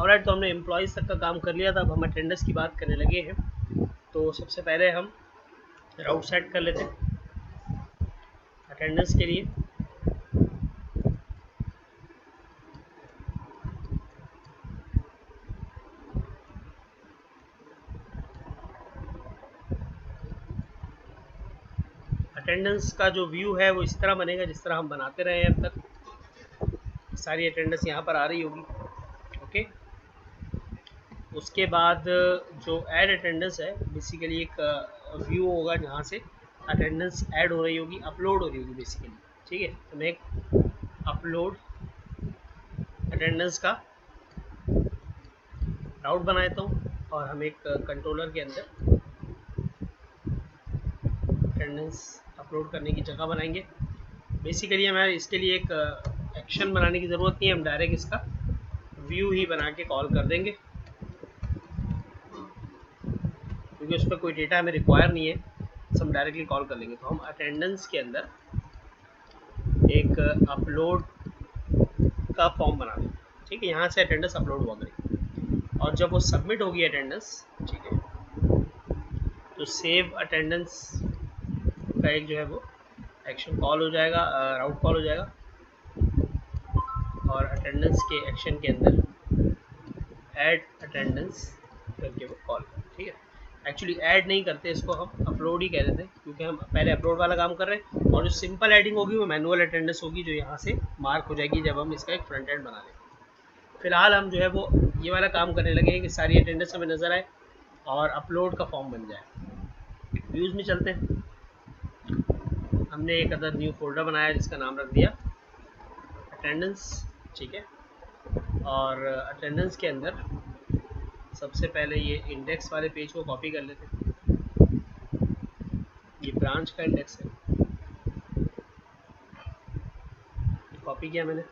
Alright, तो हमने employees तक का काम कर लिया था। अब हम अटेंडेंस की बात करने लगे हैं। तो सबसे पहले हम राउट सेट कर लेते हैं अटेंडेंस के लिए। अटेंडेंस का जो व्यू है वो इस तरह बनेगा जिस तरह हम बनाते रहे हैं अब तक। सारी अटेंडेंस यहाँ पर आ रही होगी। ओके, उसके बाद जो ऐड अटेंडेंस है बेसिकली एक व्यू होगा जहाँ से अटेंडेंस ऐड हो रही होगी, अपलोड हो रही होगी बेसिकली। ठीक है, तो मैं एक अपलोड अटेंडेंस का राउट बनाता हूँ और हम एक कंट्रोलर के अंदर अटेंडेंस अपलोड करने की जगह बनाएंगे। बेसिकली हमें इसके लिए एक एक्शन बनाने की ज़रूरत नहीं है, हम डायरेक्ट इसका व्यू ही बना के कॉल कर देंगे क्योंकि उस पर कोई डेटा हमें रिक्वायर नहीं है, तो हम डायरेक्टली कॉल कर लेंगे। तो हम अटेंडेंस के अंदर एक अपलोड का फॉर्म बना देंगे। ठीक है, यहाँ से अटेंडेंस अपलोड हुआ करेगी और जब वो सबमिट होगी अटेंडेंस, ठीक है, तो सेव अटेंडेंस का एक जो है वो एक्शन कॉल हो जाएगा, राउट कॉल हो जाएगा और अटेंडेंस के एक्शन के अंदर ऐड अटेंडेंस करके वो कॉल। ठीक है, एक्चुअली ऐड नहीं करते इसको, हम अपलोड ही कह देते हैं क्योंकि हम पहले अपलोड वाला काम कर रहे हैं और जो सिंपल एडिंग होगी वो मैनुअल अटेंडेंस होगी जो यहाँ से मार्क हो जाएगी जब हम इसका एक फ्रंट एंड बना लेंगे। फिलहाल हम जो है वो ये वाला काम करने लगे हैं कि सारी अटेंडेंस हमें नज़र आए और अपलोड का फॉर्म बन जाए। व्यूज़ में चलते हैं। हमने एक अदर न्यू फोल्डर बनाया जिसका नाम रख दिया अटेंडेंस। ठीक है, और अटेंडेंस के अंदर सबसे पहले ये इंडेक्स वाले पेज को कॉपी कर लेते हैं। ये ब्रांच का इंडेक्स है, कॉपी किया मैंने।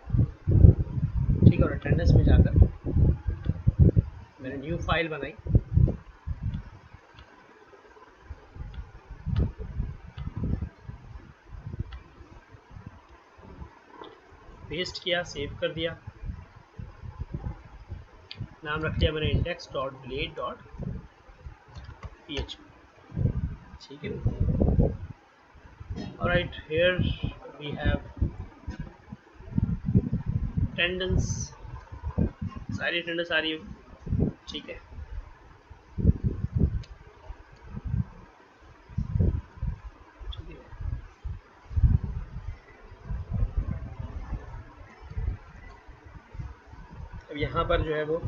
ठीक है, और अटेंडेंस में जाकर मैंने न्यू फाइल बनाई, पेस्ट किया, सेव कर दिया, नाम रख दिया मैंने index.blade.php। ठीक है, alright, here we have attendance, सारी अटेंडेंस आ रही है। ठीक है, अब यहाँ पर जो है वो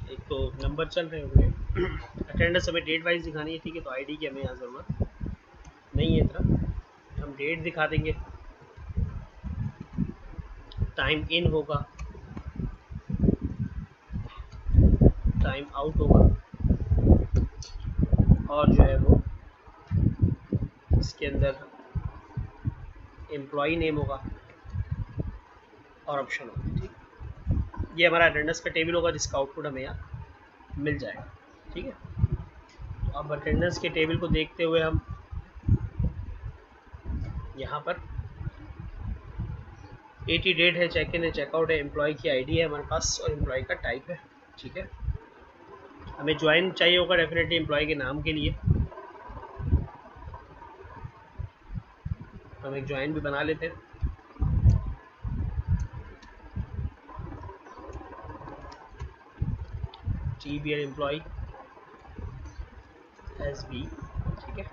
एक तो नंबर चल रहे होंगे। अटेंडेंस हमें डेट वाइज दिखानी है। ठीक है, तो आईडी की हमें यहाँ ज़रूरत नहीं है इतना, हम डेट दिखा देंगे, टाइम इन होगा, टाइम आउट होगा और जो है वो इसके अंदर एम्प्लॉई नेम होगा और ऑप्शन होगा। ठीक, ये हमारा अटेंडेंस का टेबल होगा जिसका आउटपुट हमें यहाँ मिल जाएगा। ठीक है, तो अब अटेंडेंस के टेबल को देखते हुए हम यहाँ पर 80 डेट है, चेक इन है, चेकआउट है, एम्प्लॉय की आईडी है हमारे पास और एम्प्लॉय का टाइप है। ठीक है, हमें ज्वाइन चाहिए होगा डेफिनेटली एम्प्लॉय के नाम के लिए, हम एक ज्वाइन भी बना लेते हैं। TBL employ SB। ठीक है,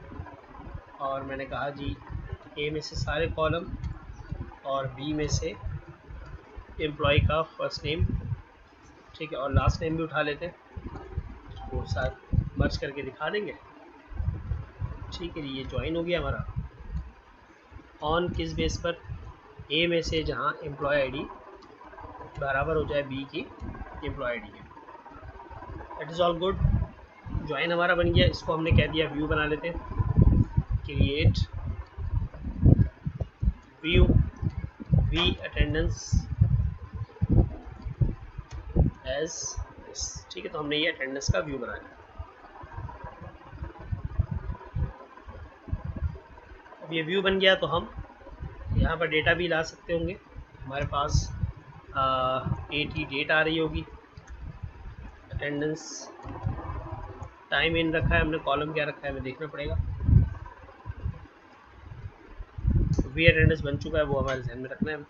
और मैंने कहा जी ए में से सारे कॉलम और बी में से एम्प्लॉय का फर्स्ट नेम। ठीक है, और लास्ट नेम भी उठा लेते हैं, वो साथ मर्ज करके दिखा देंगे। ठीक है, ये ज्वाइन हो गया हमारा। ऑन किस बेस पर, ए में से जहाँ एम्प्लॉय आईडी बराबर हो जाए बी की एम्प्लॉय आईडी के। That is all good, join हमारा बन गया। इसको हमने कह दिया व्यू बना लेते हैं, create view V attendance as. ठीक है, तो हमने ये अटेंडेंस का व्यू बना लिया। अब ये व्यू बन गया तो हम यहाँ पर डेटा भी ला सकते होंगे। हमारे पास 80 डेट आ रही होगी, अटेंडेंस टाइम इन रखा है हमने, कॉलम क्या रखा है हमें देखना पड़ेगा। वी अटेंडेंस बन चुका है, वो हमारे ध्यान में रखना है।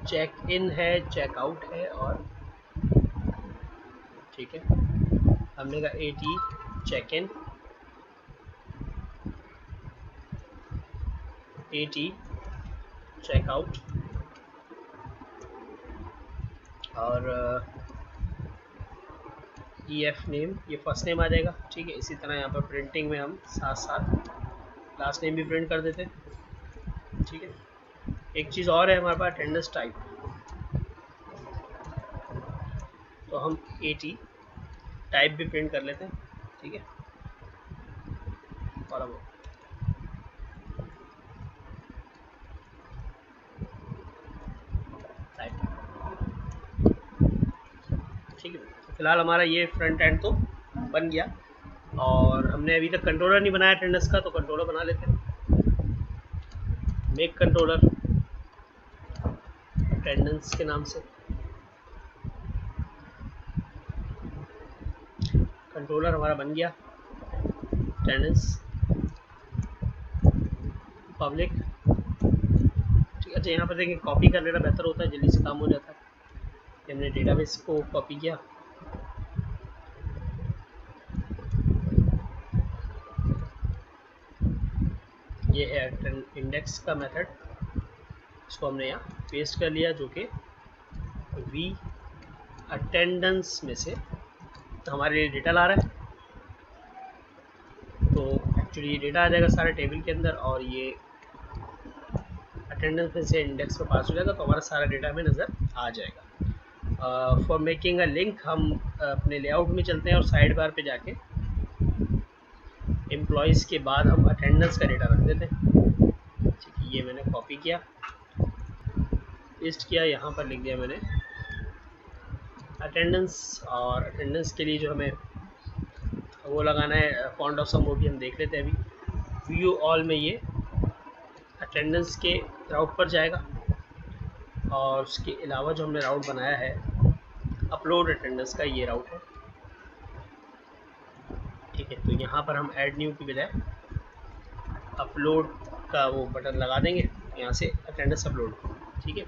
चेक इन है, चेक आउट है, और ठीक है हमने कहा 80 चेक इन, 80 चेक आउट, और EF नेम, ये फर्स्ट नेम आ जाएगा। ठीक है, इसी तरह यहाँ पर प्रिंटिंग में हम साथ साथ लास्ट नेम भी प्रिंट कर देते हैं। ठीक है, एक चीज़ और है हमारे पास, अटेंडेंस टाइप, तो हम 80 टाइप भी प्रिंट कर लेते हैं। ठीक है, और अब टाइप, ठीक है। तो फिलहाल हमारा ये फ्रंट एंड तो बन गया, और हमने अभी तक कंट्रोलर नहीं बनाया अटेंडेंस का, तो कंट्रोलर बना लेते हैं। मेक कंट्रोलर अटेंडेंस के नाम से, कंट्रोलर हमारा बन गया अटेंडेंस पब्लिक। ठीक है, अच्छा यहाँ पर देखिए कॉपी कर लेना बेहतर होता है, जल्दी से काम हो जाता है। हमने डेटाबेस को कॉपी किया, ये है इंडेक्स का मेथड, इसको हमने यहाँ पेस्ट कर लिया, जो कि वी अटेंडेंस में से हमारे लिए डेटा ला रहा है। तो एक्चुअली ये डेटा आ जाएगा सारे टेबल के अंदर, और ये अटेंडेंस में से इंडेक्स में पास हो जाएगा, तो हमारा सारा डेटा हमें नज़र आ जाएगा। फॉर मेकिंग अ लिंक हम अपने लेआउट में चलते हैं, और साइड बार पे जाके एम्प्लॉयज़ के बाद हम अटेंडेंस का डेटा रख देते हैं। ठीक है, ये मैंने कॉपी किया, पेस्ट किया, यहाँ पर लिख दिया मैंने अटेंडेंस, और अटेंडेंस के लिए जो हमें वो लगाना है फॉन्ट ऑफ सम, वो भी हम देख लेते हैं अभी। व्यू ऑल में ये अटेंडेंस के राउट पर जाएगा, और उसके अलावा जो हमने राउट बनाया है अपलोड अटेंडेंस का, ये राउट है। ठीक है, तो यहाँ पर हम ऐड न्यू की बजाय अपलोड का वो बटन लगा देंगे, यहाँ से अटेंडेंस अपलोड। ठीक है,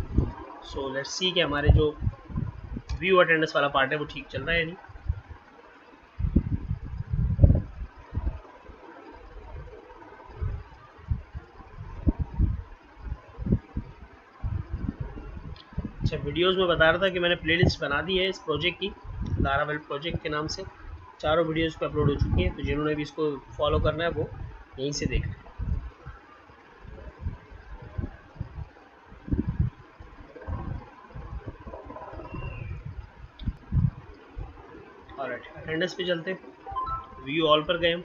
सो लेट्स सी कि हमारे जो व्यू अटेंडेंस वाला पार्ट है वो ठीक चल रहा है या नहीं। अच्छा, वीडियोस में बता रहा था कि मैंने प्लेलिस्ट बना दी है इस प्रोजेक्ट की, लारावेल प्रोजेक्ट के नाम से। चारों वीडियोस पे अपलोड हो चुकी हैं, तो जिन्होंने भी इसको फॉलो करना है वो यहीं से देख लें। और अटेंडेंस पे चलते, व्यू ऑल पर गए हम,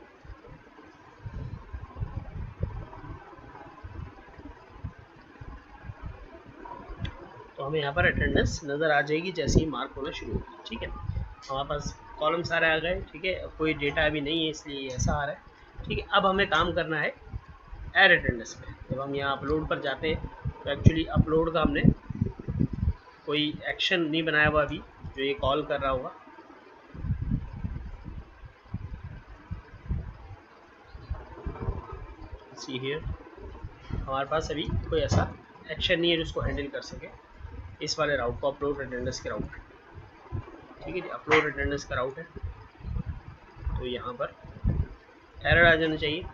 तो हमें यहाँ पर अटेंडेंस नज़र आ जाएगी जैसे ही मार्क होना शुरू होगी। ठीक है, हमारे पास कॉलम सारे आ गए। ठीक है, कोई डेटा अभी नहीं है इसलिए ऐसा आ रहा है। ठीक है, अब हमें काम करना है ऐड अटेंडेंस पे। जब हम यहाँ अपलोड पर जाते हैं, तो एक्चुअली अपलोड का हमने कोई एक्शन नहीं बनाया हुआ अभी, जो ये कॉल कर रहा होगा। सी हियर, हमारे पास अभी कोई ऐसा एक्शन नहीं है जो उसको हैंडल कर सके इस वाले राउट को, अपलोड अटेंडेंस के राउट। ठीक है जी, अपलोड अटेंडेंस का राउट है, तो यहाँ पर एरर आ जाना चाहिए।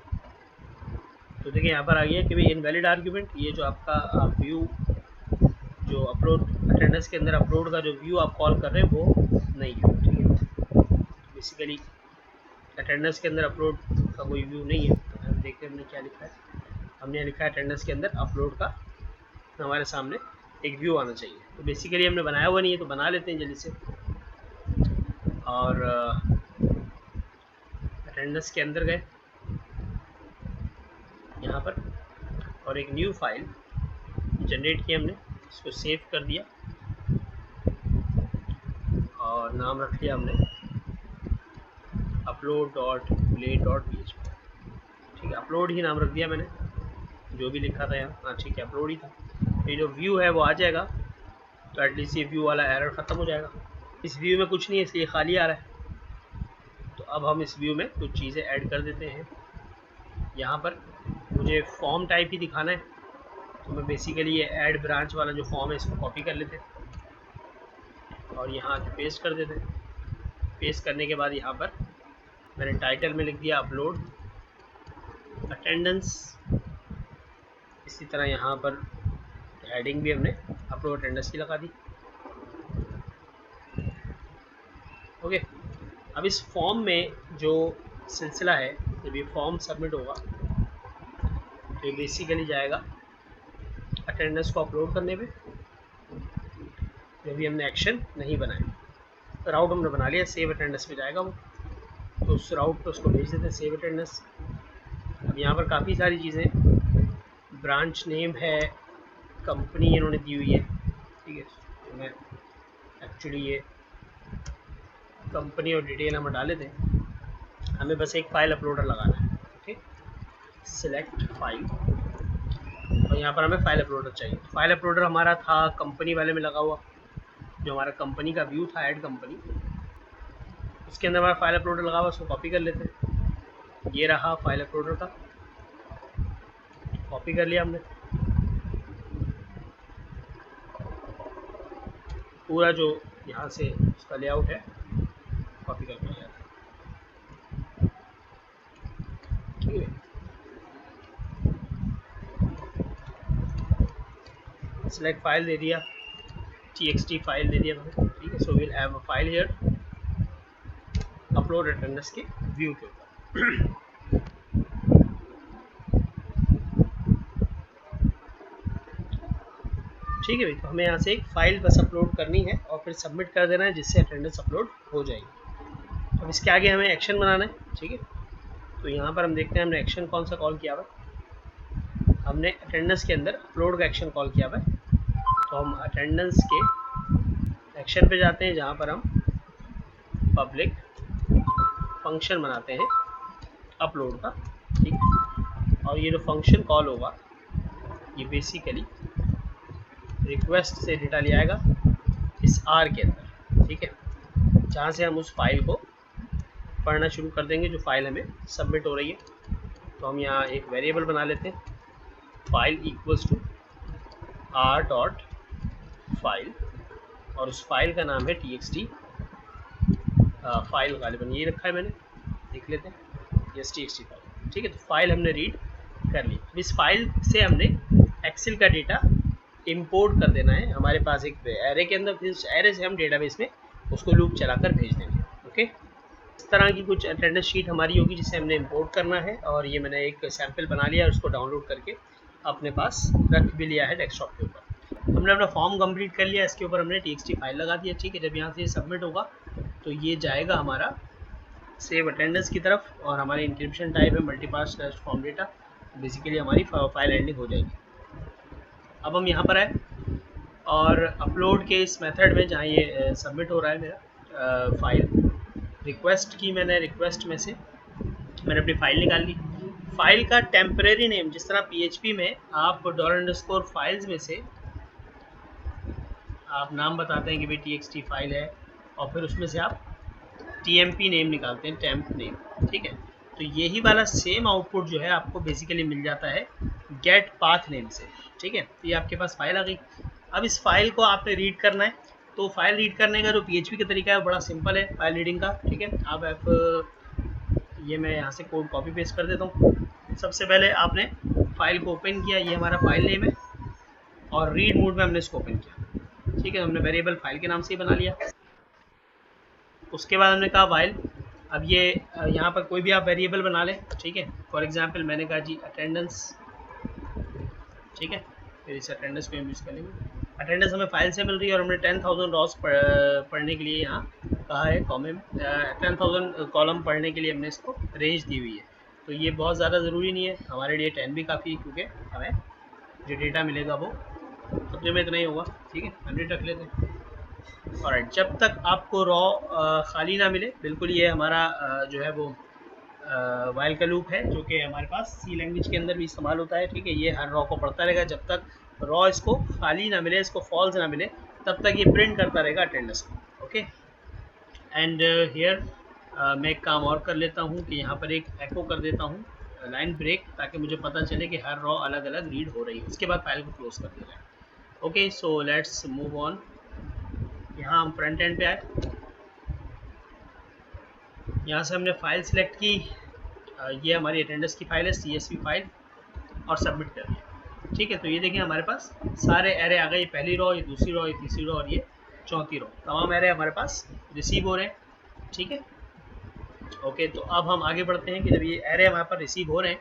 तो देखिए यहाँ पर आ गया कि भाई इनवैलिड आर्ग्यूमेंट, ये जो आपका व्यू जो अपलोड अटेंडेंस के अंदर अपलोड का जो व्यू आप कॉल कर रहे हैं वो नहीं है। ठीक है, बेसिकली अटेंडेंस के अंदर अपलोड का कोई व्यू नहीं है। हम देखते हैं हमने क्या लिखा है, हमने लिखा है अटेंडेंस के अंदर अपलोड का हमारे सामने एक व्यू आना चाहिए। तो बेसिकली हमने बनाया हुआ नहीं है, तो बना लेते हैं जल्दी से। और अटेंडेंस के अंदर गए यहाँ पर, और एक न्यू फाइल जनरेट की हमने, इसको सेव कर दिया, और नाम रख लिया हमने upload.blade.php। ठीक है, अपलोड ही नाम रख दिया मैंने। जो भी लिखा था यहाँ, हाँ ठीक है अपलोड ही था। ये जो व्यू है वो आ जाएगा, तो एटलीस्ट ये व्यू वाला एरर ख़त्म हो जाएगा। इस व्यू में कुछ नहीं है इसलिए खाली आ रहा है। तो अब हम इस व्यू में कुछ चीज़ें ऐड कर देते हैं। यहाँ पर मुझे फॉर्म टाइप ही दिखाना है, तो मैं बेसिकली ये ऐड ब्रांच वाला जो फॉर्म है इसको कॉपी कर लेते हैं और यहाँ पेस्ट कर देते हैं। पेस्ट करने के बाद यहाँ पर मैंने टाइटल में लिख दिया अपलोड अटेंडेंस। इसी तरह यहाँ पर हेडिंग भी हमने अपलोड अटेंडेंस की लगा दी। ओके, अब इस फॉर्म में जो सिलसिला है, जब ये फॉर्म सबमिट होगा तो ये बेसिकली जाएगा अटेंडेंस को अपलोड करने पे, जब भी हमने एक्शन नहीं बनाया। तो राउट हमने बना लिया, सेव अटेंडेंस पे जाएगा वो, तो उस राउट पे उसको भेज देते हैं सेव अटेंडेंस। अब यहाँ पर काफ़ी सारी चीज़ें, ब्रांच नेम है, कंपनी इन्होंने दी हुई है, ठीक है। तो मैं एक्चुअली ये कंपनी और डिटेल हम डाले थे, हमें बस एक फ़ाइल अपलोडर लगाना है, ठीक। सिलेक्ट फाइल, और यहाँ पर हमें फ़ाइल अपलोडर चाहिए। फ़ाइल अपलोडर हमारा था कंपनी वाले में लगा हुआ, जो हमारा कंपनी का व्यू था, ऐड कंपनी, उसके अंदर हमारा फ़ाइल अपलोडर लगा हुआ, उसको कॉपी कर लेते हैं। ये रहा फाइल अपलोडर का, कॉपी कर लिया हमने। पूरा जो यहाँ से उसका लेआउट है कॉपी कर लिया, ठीक है। सिलेक्ट फाइल दे दिया, txt फाइल दे दिया मैंने, ठीक है। So will have a file here upload attendance के व्यू के ऊपर। ठीक है भाई, तो हमें यहाँ से एक फ़ाइल बस अपलोड करनी है और फिर सबमिट कर देना है, जिससे अटेंडेंस अपलोड हो जाएगी। अब इसके आगे हमें एक्शन बनाना है, ठीक है। तो यहाँ पर हम देखते हैं हमने एक्शन कौन सा कॉल किया हुआ है। हमने अटेंडेंस के अंदर अपलोड का एक्शन कॉल किया हुआ है, तो हम अटेंडेंस के एक्शन पे जाते हैं, जहाँ पर हम पब्लिक फंक्शन बनाते हैं अपलोड का, ठीक। और ये जो फंक्शन कॉल होगा ये बेसिकली रिक्वेस्ट से डेटा ले आएगा इस आर के अंदर, ठीक है, जहाँ से हम उस फाइल को पढ़ना शुरू कर देंगे, जो फाइल हमें सबमिट हो रही है। तो हम यहाँ एक वेरिएबल बना लेते हैं, file equals to R dot file, और उस फाइल का नाम है txt फाइल, गालिबन ये रखा है मैंने, देख लेते हैं, यस txt फाइल, ठीक है। तो फाइल हमने रीड कर ली। अब इस फाइल से हमने एक्सेल का डेटा इंपोर्ट कर देना है हमारे पास एक एरे के अंदर, फिर उस एरे से हम डेटाबेस में उसको लूप चलाकर भेज देंगे। ओके, इस तरह की कुछ अटेंडेंस शीट हमारी होगी जिसे हमने इंपोर्ट करना है, और ये मैंने एक सैंपल बना लिया और उसको डाउनलोड करके अपने पास रख भी लिया है डेस्कटॉप के ऊपर। हमने अपना फॉर्म कंप्लीट कर लिया, इसके ऊपर हमने txt फाइल लगा दिया, ठीक है। जब यहाँ से सबमिट होगा तो ये जाएगा हमारा सेव अटेंडेंस की तरफ, और हमारी इंक्रिप्शन टाइप है मल्टीपास फॉर्म डेटा, बेसिकली हमारी फाइल एंडिंग हो जाएगी। अब हम यहाँ पर आए और अपलोड के इस मेथड में, जहाँ ये सबमिट हो रहा है मेरा फाइल, रिक्वेस्ट की मैंने, रिक्वेस्ट में से मैंने अपनी फ़ाइल निकाल ली। फाइल का टेम्परेरी नेम, जिस तरह PHP में आप $_ में से आप नाम बताते हैं कि भाई txt फाइल है, और फिर उसमें से आप tmp नेम निकालते हैं, टेम्प नेम, ठीक है। तो यही वाला सेम आउटपुट जो है आपको बेसिकली मिल जाता है गेट पाथ नेम से, ठीक है। तो ये आपके पास फाइल आ गई। अब इस फाइल को आपने रीड करना है, तो फाइल रीड करने का जो PHP का तरीका है बड़ा सिंपल है फाइल रीडिंग का, ठीक है। आप ये मैं यहाँ से कोड कॉपी पेस्ट कर देता हूँ। सबसे पहले आपने फाइल को ओपन किया, ये हमारा फाइल नेम है, और रीड मोड में हमने इसको ओपन किया, ठीक है। हमने वेरिएबल फाइल के नाम से ही बना लिया। उसके बाद हमने कहा वाइल, अब ये यहाँ पर कोई भी आप वेरिएबल बना लें, ठीक है। फॉर एग्जांपल मैंने कहा जी अटेंडेंस, ठीक है। फिर इस अटेंडेंस को यूज़ कर लेंगे। अटेंडेंस हमें फाइल से मिल रही है, और हमने 10,000 रॉस पढ़ने के लिए यहाँ कहा है कॉमे में, 10,000 कॉलम पढ़ने के लिए हमने इसको रेंज दी हुई है। तो ये बहुत ज़्यादा ज़रूरी नहीं है, हमारे लिए 10 भी काफ़ी है, क्योंकि हमें जो डेटा मिलेगा वो सब्जेक्ट में इतना ही होगा, ठीक है। 100 रख लेते हैं। और जब तक आपको रॉ खाली ना मिले, बिल्कुल ये हमारा जो है वो वाइल का लूप है जो कि हमारे पास सी लैंग्वेज के अंदर भी इस्तेमाल होता है। ठीक है, ये हर रॉ को पढ़ता रहेगा जब तक रॉ इसको खाली ना मिले, इसको फॉल्स ना मिले, तब तक ये प्रिंट करता रहेगा अटेंडेंस को। ओके, एंड हियर मैं एक काम और कर लेता हूँ कि यहाँ पर एक एको कर देता हूँ लाइन ब्रेक, ताकि मुझे पता चले कि हर रॉ अलग अलग रीड हो रही है। उसके बाद फाइल को क्लोज कर दिया जाए। Okay, so let's move on. यहाँ हम फ्रंट एंड पे आए, यहाँ से हमने फाइल सिलेक्ट की। ये हमारी अटेंडेंस की फाइल है, CSV फाइल, और सबमिट कर दिया। ठीक है, तो ये देखिए हमारे पास सारे एरे आ गए। ये पहली रो, ये दूसरी रो, ये तीसरी रो और ये चौथी रो, तमाम एरे हमारे पास रिसीव हो रहे हैं। ठीक है, ओके, तो अब हम आगे बढ़ते हैं कि जब ये एरे हमारे पास रिसीव हो रहे हैं,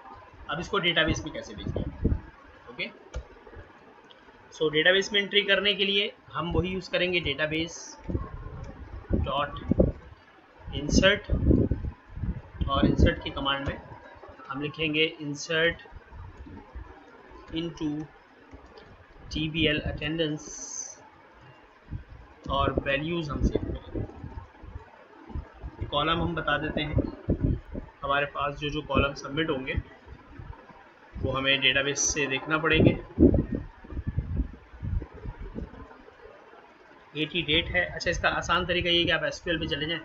अब इसको डेटाबेस में कैसे भेजें। ओके, सो डेटाबेस में एंट्री करने के लिए हम वही यूज़ करेंगे, डेटाबेस डॉट इंसर्ट, और इंसर्ट की कमांड में हम लिखेंगे इंसर्ट इनटू TBL अटेंडेंस, और वैल्यूज़ हम सेव करेंगे। कॉलम हम बता देते हैं, हमारे पास जो कॉलम सबमिट होंगे वो हमें डेटाबेस से देखना पड़ेंगे। 80 डेट है। अच्छा, इसका आसान तरीका ये कि आप SQL पे चले जाएं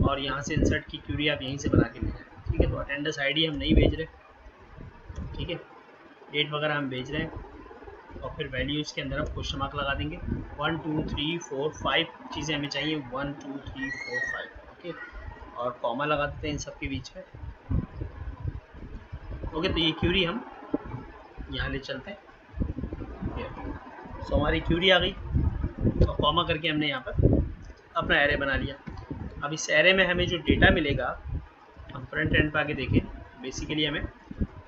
और यहाँ से इंसर्ट की क्यूरी आप यहीं से बना के ले जाएं। ठीक है, तो अटेंडेंस ID हम नहीं भेज रहे। ठीक है, डेट वगैरह हम भेज रहे हैं, और फिर वैल्यूज़ के अंदर हम क्वेश्चन मार्क लगा देंगे। 1 2 3 4 5 चीज़ें हमें चाहिए, 1 2 3 4 5। ओके, और कॉमा लगा देते हैं इन सब के बीच में। ओके, तो ये क्यूरी हम यहाँ ले चलते हैं। सो हमारी क्यूरी आ गई, और कॉमा करके हमने यहाँ पर अपना एरे बना लिया। अब इस एरे में हमें जो डेटा मिलेगा, हम फ्रंट एंड पर आगे देखें, बेसिकली हमें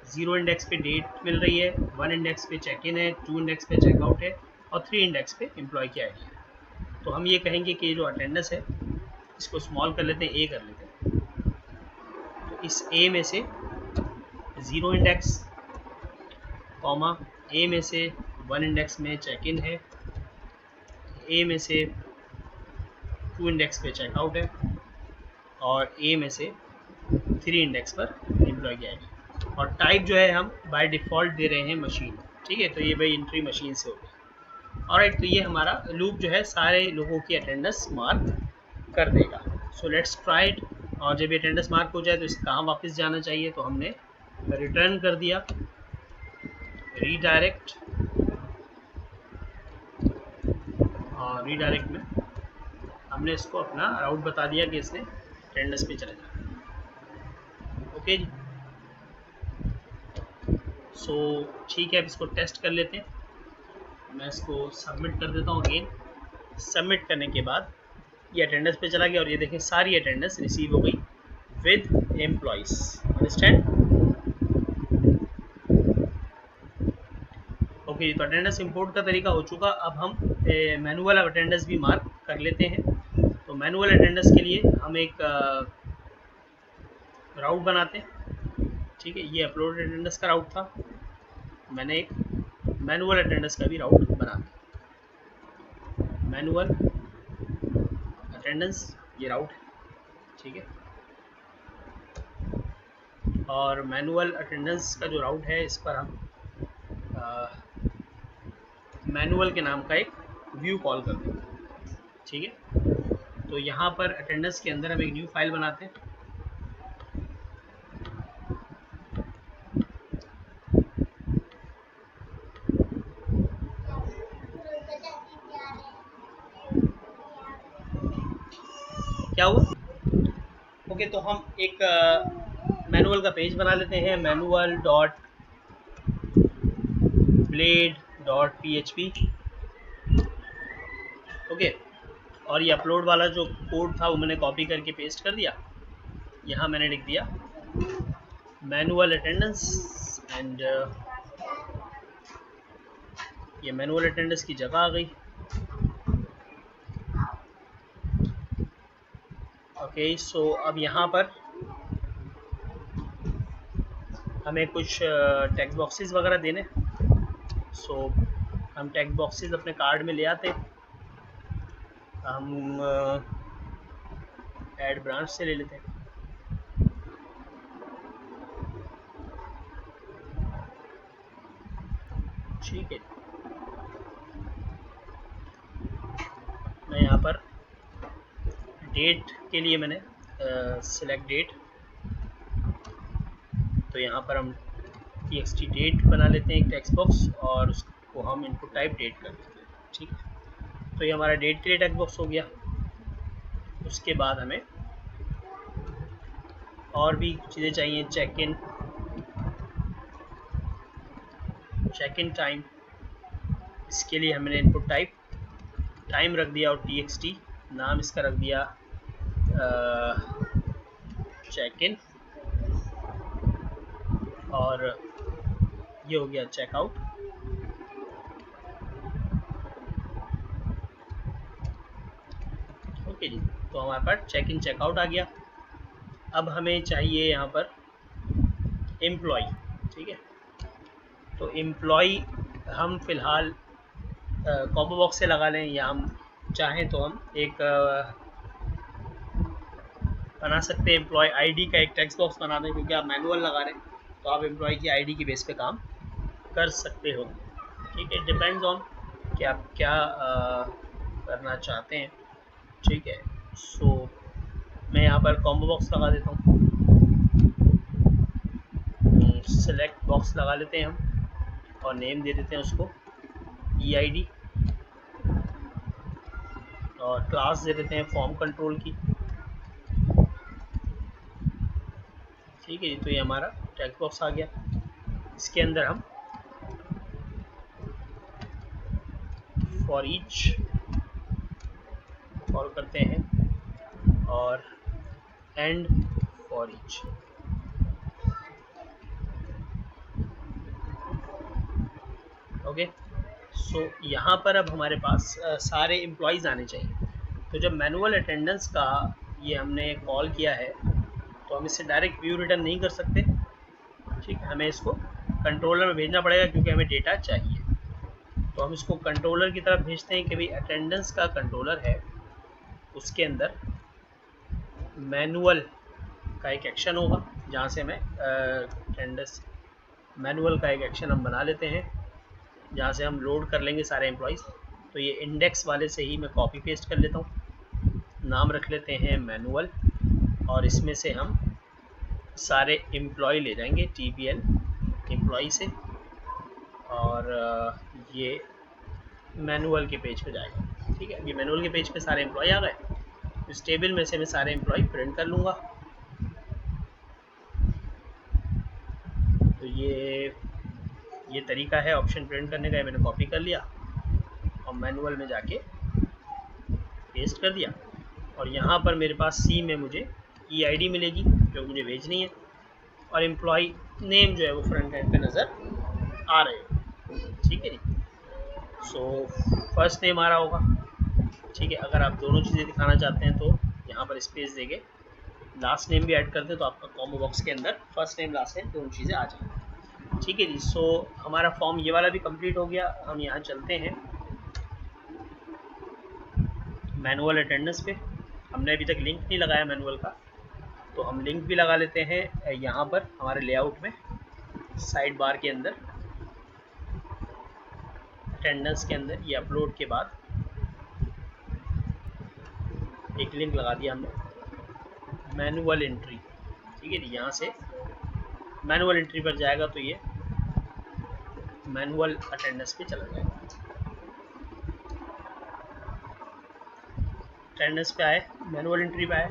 0 इंडेक्स पे डेट मिल रही है, 1 इंडेक्स पे चेक इन है, 2 इंडेक्स पे चेकआउट है, और 3 इंडेक्स पे एम्प्लॉय की ID है। तो हम ये कहेंगे कि ये जो अटेंडेंस है, इसको स्मॉल कर लेते हैं, A कर लेते हैं। तो इस A में से 0 इंडेक्स कॉमा A में से 1 इंडेक्स में चेक इन है, A में से 2 इंडेक्स पे चेकआउट है, और A में से 3 इंडेक्स पर एम्प्लॉय की ID। और टाइप जो है हम बाय डिफ़ॉल्ट दे रहे हैं मशीन। ठीक है, तो ये भाई एंट्री मशीन से हो गई। ऑलराइट, तो ये हमारा लूप जो है सारे लोगों की अटेंडेंस मार्क कर देगा। So let's try it. और जब ये अटेंडेंस मार्क हो जाए तो इसे कहाँ वापस जाना चाहिए, तो हमने रिटर्न कर दिया रीडायरेक्ट, और रीडायरेक्ट में हमने इसको अपना राउट बता दिया कि इसने अटेंडेंस पे चले जाना। ओके जी, सो ठीक है, अब इसको टेस्ट कर लेते हैं। मैं इसको सबमिट कर देता हूँ अगेन। सबमिट करने के बाद ये अटेंडेंस पे चला गया, और ये देखें सारी अटेंडेंस रिसीव हो गई विद एम्प्लॉइज। अंडरस्टैंड? ओके, तो अटेंडेंस इंपोर्ट का तरीका हो चुका। अब हम मैनुअल अटेंडेंस भी मार्क कर लेते हैं। तो मैनुअल अटेंडेंस के लिए हम एक राउट बनाते हैं। ठीक है, ये अपलोड अटेंडेंस का राउट था, मैंने एक मैनुअल अटेंडेंस का भी राउट बना दिया। मैनुअल अटेंडेंस ये राउट है। ठीक है, और मैनुअल अटेंडेंस का जो राउट है, इस पर हम मैनुअल के नाम का एक व्यू कॉल कर देंगे। ठीक है, तो यहाँ पर अटेंडेंस के अंदर हम एक न्यू फाइल बनाते हैं। क्या हुआ? ओके, तो हम एक मैनुअल का पेज बना लेते हैं, manual dot blade dot PHP। Okay, और ये अपलोड वाला जो कोड था वो मैंने कॉपी करके पेस्ट कर दिया। यहाँ मैंने लिख दिया मैनुअल अटेंडेंस, एंड ये मैनुअल अटेंडेंस की जगह आ गई। ओके, सो अब यहाँ पर हमें कुछ टेक्स्ट बॉक्सेस वगैरह देने। सो हम टेक्स्ट बॉक्सेस अपने कार्ड में ले आते हैं। हम ऐड ब्रांच से ले लेते हैं। ठीक है, मैं यहाँ पर डेट के लिए मैंने सिलेक्ट डेट, तो यहाँ पर हम txt डेट बना लेते हैं एक टेक्स्ट बॉक्स और उसको हम इनपुट टाइप डेट कर देते हैं। ठीक है, तो ये हमारा डेट के लिए टेक्स्ट बॉक्स हो गया। उसके बाद हमें और भी चीज़ें चाहिए, चेक इन टाइम, इसके लिए हमने इनपुट टाइप टाइम रख दिया और txt नाम इसका रख दिया चेक इन, और ये हो गया चेकआउट। ओके जी, तो हमारे पास चेक इन चेकआउट आ गया। अब हमें चाहिए यहाँ पर एम्प्लॉय। ठीक है, तो एम्प्लॉय हम फिलहाल कॉम्बो बॉक्स से लगा लें, या हम चाहें तो हम एक बना सकते हैं एम्प्लॉय आईडी का एक टेक्स्ट बॉक्स बना दें, क्योंकि आप मैनुअल लगा रहे हैं तो आप एम्प्लॉय की आईडी की बेस पे काम कर सकते हो। ठीक है, डिपेंड्स ऑन कि आप क्या करना चाहते हैं। ठीक है, सो मैं यहाँ पर कॉम्बो बॉक्स लगा देता हूँ, सेलेक्ट बॉक्स लगा लेते हैं हम, और नेम दे देते हैं उसको EID, और क्लास दे देते हैं फॉर्म कंट्रोल की। ठीक है जी, तो ये हमारा टेक्स्ट बॉक्स आ गया। इसके अंदर हम फॉर ईच कॉल करते हैं और एंड फॉर ईच। ओके, सो यहाँ पर अब हमारे पास सारे एम्प्लॉयज़ आने चाहिए। तो जब मैनुअल अटेंडेंस का ये हमने कॉल किया है तो हम इससे डायरेक्ट व्यू रिटर्न नहीं कर सकते। ठीक है, हमें इसको कंट्रोलर में भेजना पड़ेगा, क्योंकि हमें डेटा चाहिए। तो हम इसको कंट्रोलर की तरफ भेजते हैं कि भाई अटेंडेंस का कंट्रोलर है, उसके अंदर मैनुअल का एक एक्शन होगा, जहाँ से हमें अटेंडेंस मैनुअल का एक एक्शन हम बना लेते हैं, जहाँ से हम लोड कर लेंगे सारे एम्प्लॉयज़। तो ये इंडेक्स वाले से ही मैं कॉपी पेस्ट कर लेता हूँ, नाम रख लेते हैं मैनुअल, और इसमें से हम सारे एम्प्लॉय ले जाएंगे TPL एम्प्लॉय से, और ये मैनुअल के पेज पे जाएगा। ठीक है, ये मैनुअल के पेज पे सारे एम्प्लॉय आ गए। इस टेबल में से मैं सारे एम्प्लॉय प्रिंट कर लूँगा। तो ये तरीका है ऑप्शन प्रिंट करने का, मैंने कॉपी कर लिया और मैनुअल में जाके पेस्ट कर दिया, और यहाँ पर मेरे पास C में मुझे EID मिलेगी जो मुझे भेजनी है, और एम्प्लॉय नेम जो है वो फ्रंट एंड पे नज़र आ रहे हो। ठीक है जी, सो फर्स्ट नेम आ रहा होगा। ठीक है, अगर आप दोनों चीज़ें दिखाना चाहते हैं तो यहाँ पर स्पेस देंगे, लास्ट नेम भी ऐड कर दें तो आपका कॉम्बो बॉक्स के अंदर फर्स्ट नेम लास्ट नेम दोनों चीज़ें आ जाएंगी। ठीक है जी, सो हमारा फॉर्म ये वाला भी कंप्लीट हो गया। हम यहाँ चलते हैं मैनुअल अटेंडेंस पे। हमने अभी तक लिंक नहीं लगाया मैनुअल का, तो हम लिंक भी लगा लेते हैं यहाँ पर हमारे लेआउट में, साइड बार के अंदर अटेंडेंस के अंदर। ये अपलोड के बाद एक लिंक लगा दिया हमने, मैनुअल एंट्री। ठीक है जी, यहाँ से मैनुअल एंट्री पर जाएगा तो ये मैनुअल अटेंडेंस पे चला जाएगा। अटेंडेंस पे आए, मैनुअल एंट्री पे आए,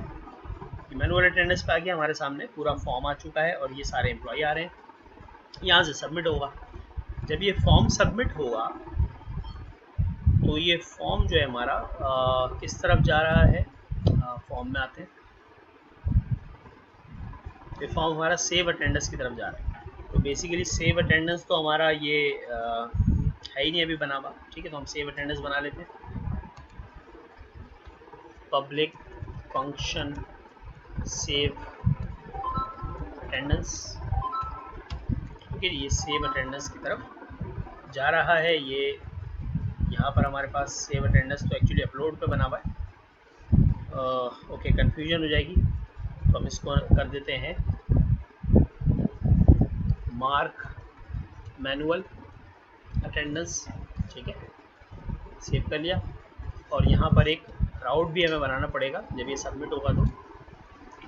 मैनुअल अटेंडेंस पे आ गया, हमारे सामने पूरा फॉर्म आ चुका है और ये सारे एम्प्लॉय आ रहे हैं। यहाँ से सबमिट होगा। जब ये फॉर्म सबमिट होगा तो ये फॉर्म जो है हमारा किस तरफ जा रहा है, फॉर्म में आते हैं, ये फॉर्म हमारा सेव अटेंडेंस की तरफ जा रहा है। तो बेसिकली सेव अटेंडेंस तो हमारा ये है ही नहीं अभी बना हुआ। ठीक है, तो हम सेव अटेंडेंस बना लेते हैं, पब्लिक फंक्शन सेव अटेंडेंस। ठीक है, ये सेव अटेंडेंस की तरफ जा रहा है। ये यहाँ पर हमारे पास सेव अटेंडेंस तो एक्चुअली अपलोड पे बना हुआ है। ओके, कन्फ्यूजन हो जाएगी तो हम इसको कर देते हैं मार्क मैनुअल अटेंडेंस, ठीक है, सेव कर लिया। और यहाँ पर एक राउट भी हमें बनाना पड़ेगा जब ये सबमिट होगा तो,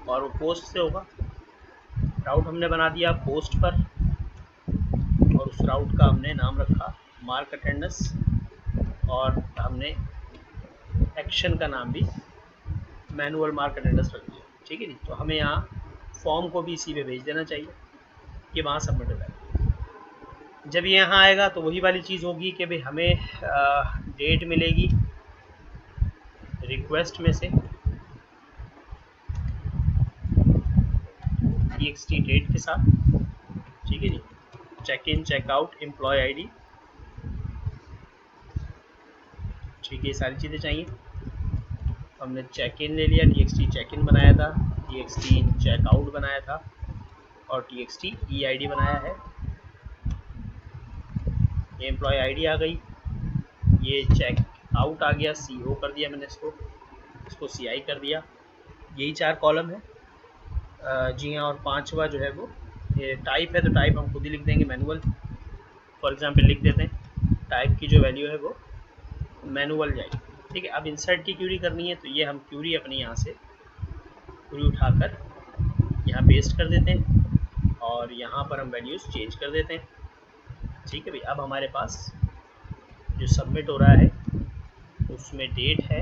और वो पोस्ट से होगा। राउट हमने बना दिया पोस्ट पर, और उस राउट का हमने नाम रखा मार्क अटेंडेंस, और हमने एक्शन का नाम भी मैनुअल मार्क अटेंडेंस रख दिया, ठीक है जी। तो हमें यहाँ फॉर्म को भी इसी पे भेज देना चाहिए, ये वहाँ सबमिट हो जाएगा। जब ये यहाँ आएगा तो वही वाली चीज़ होगी कि भाई हमें डेट मिलेगी रिक्वेस्ट में से, txt डेट के साथ, ठीक है जी। Check in, check out, employ ID, ठीक है, सारी चीज़ें चाहिए। हमने चेक इन ले लिया, txt चेक इन बनाया था, txt चेक आउट बनाया था, और txt EID बनाया है। ये एम्प्लॉय आईडी आ गई, ये चेक आउट आ गया, CO कर दिया मैंने इसको CI कर दिया। यही 4 कॉलम है जी हाँ। और 5वां जो है वो ये टाइप है, तो टाइप हम खुद ही लिख देंगे मैनुअल, फॉर एग्जांपल लिख देते हैं टाइप की जो वैल्यू है वो मैनुअल जाएगी, ठीक है। अब इंसर्ट की क्यूरी करनी है, तो ये हम क्यूरी अपनी यहाँ से क्यूरी उठाकर यहाँ पेस्ट कर देते हैं, और यहाँ पर हम वैल्यूज़ चेंज कर देते हैं, ठीक है भाई। अब हमारे पास जो सबमिट हो रहा है उसमें डेट है,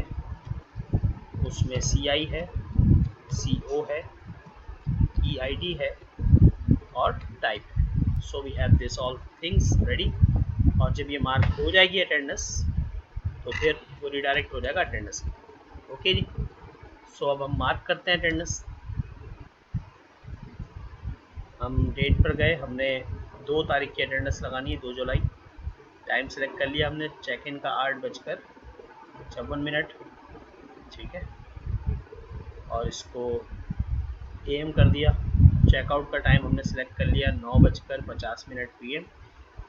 उसमें CI है, CO है, EID है, और टाइप है। So we have this all things ready. और जब ये मार्क हो जाएगी अटेंडेंस, तो फिर वो रिडायरेक्ट हो जाएगा अटेंडेंस, ओके जी। सो अब हम मार्क करते हैं अटेंडेंस। हम डेट पर गए, हमने 2 तारीख की अटेंडेंस लगानी है, 2 जुलाई। टाइम सेलेक्ट कर लिया हमने, चेक इन का 8:54, ठीक है, और इसको AM कर दिया। चेकआउट का टाइम हमने सेलेक्ट कर लिया 9:50 PM,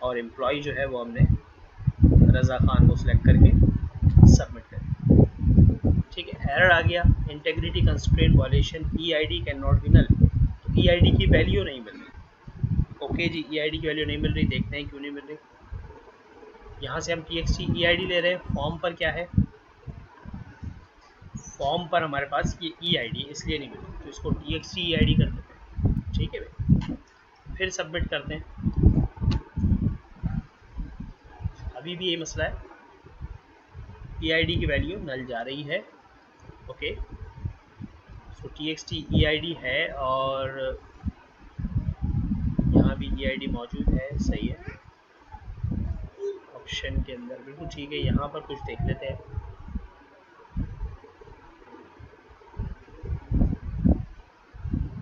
और एम्प्लॉय जो है वो हमने रज़ा खान को सिलेक्ट करके सबमिट कर दिया, ठीक है। एरर आ गया, integrity constraint violation, EID can not be null, तो EID की वैल्यू नहीं मिल रही, ओके जी। EID की वैल्यू नहीं मिल रही, देखते हैं क्यों नहीं मिल रही। यहाँ से हम txt EID ले रहे हैं, फॉर्म पर क्या है, फॉर्म पर हमारे पास ये EID इसलिए नहीं मिल रही, तो इसको txt EID कर देते हैं, ठीक है भाई। फिर सबमिट करते हैं, अभी भी ये मसला है, EID की वैल्यू नल जा रही है, ओके। सो txt EID है, और यहाँ भी EID मौजूद है, सही है, ऑप्शन के अंदर बिल्कुल ठीक है। यहाँ पर कुछ देख लेते हैं,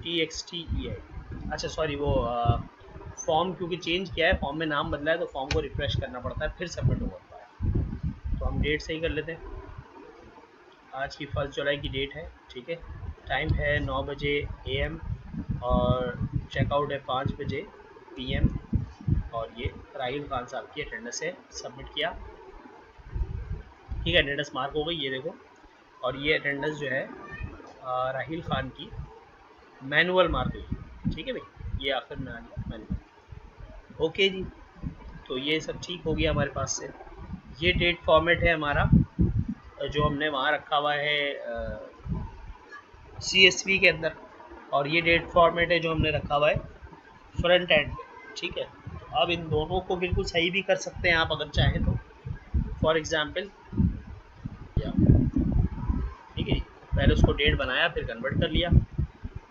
txt EID, अच्छा सॉरी, वो फॉर्म क्योंकि चेंज किया है, फॉर्म में नाम बदला है, तो फॉर्म को रिफ्रेश करना पड़ता है, फिर सबमिट हो पाता है। तो हम डेट सही कर लेते हैं, आज की 1 जुलाई की डेट है, ठीक है। टाइम है 9 बजे AM, और चेकआउट है 5 बजे PM, और ये राहिल खान साहब की अटेंडेंस है, सबमिट किया, ठीक है। अटेंडेंस मार्क हो गई, ये देखो। और ये अटेंडेंस जो है राहिल खान की मैनुअल मार्क हुई, ठीक है भाई, ये आखिर में आ गया मैनुअल, ओके जी। तो ये सब ठीक हो गया हमारे पास से। ये डेट फॉर्मेट है हमारा जो हमने वहाँ रखा हुआ है CSV के अंदर, और ये डेट फॉर्मेट है जो हमने रखा हुआ है फ्रंट एंड, ठीक है। अब इन दोनों को बिल्कुल सही भी कर सकते हैं आप अगर चाहें तो, फॉर एग्जाम्पल, ठीक है, पहले उसको डेट बनाया फिर कन्वर्ट कर लिया।